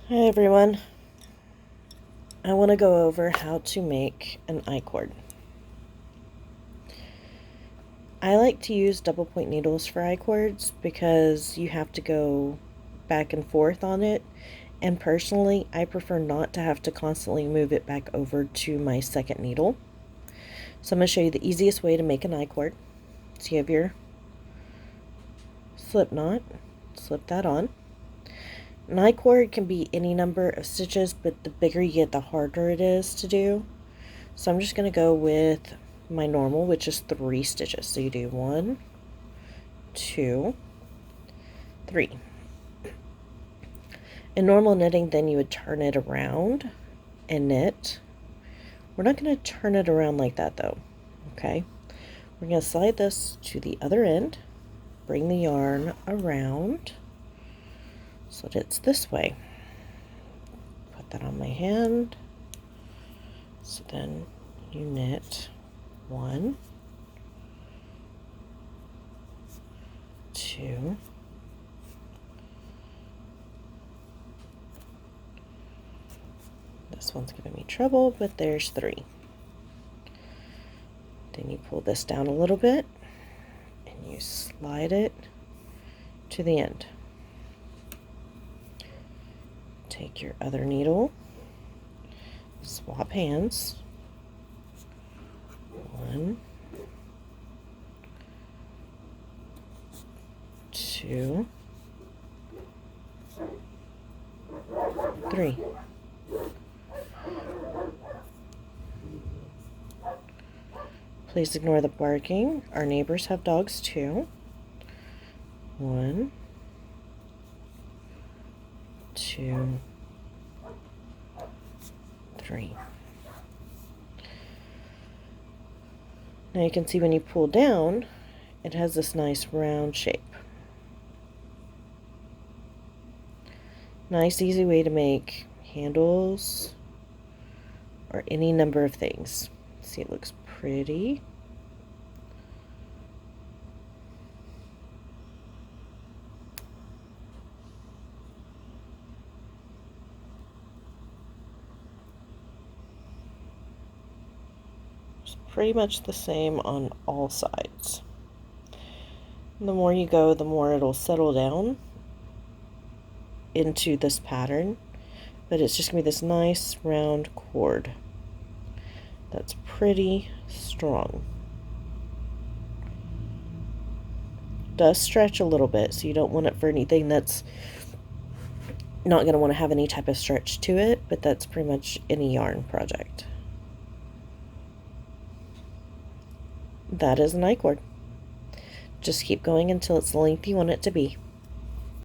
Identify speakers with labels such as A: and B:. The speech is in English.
A: Hi everyone. I want to go over how to make an I-cord. I like to use double point needles for I-cords because you have to go back and forth on it, and personally I prefer not to have to constantly move it back over to my second needle. So I'm going to show you the easiest way to make an I-cord. So you have your slip knot, slip that on. An I-cord can be any number of stitches, but the bigger you get, the harder it is to do. So I'm just going to go with my normal, which is 3 stitches. So you do 1, 2, 3. In normal knitting, then you would turn it around and knit. We're not going to turn it around like that though, okay? We're going to slide this to the other end, bring the yarn around so that it's this way. Put that on my hand. So then you knit 1, 2, this one's giving me trouble, but there's 3. Then you pull this down a little bit and you slide it to the end. Take your other needle, swap hands, 1, 2, 3. Please ignore the barking. Our neighbors have dogs too. 1, 2, 3. Now you can see when you pull down, it has this nice round shape. Nice, easy way to make handles or any number of things. See, it looks pretty. It's pretty much the same on all sides. And the more you go, the more it'll settle down into this pattern, but it's just gonna be this nice round cord that's pretty strong. Does stretch a little bit, so you don't want it for anything that's not going to want to have any type of stretch to it, but that's pretty much any yarn project. That is an I-cord. Just keep going until it's the length you want it to be.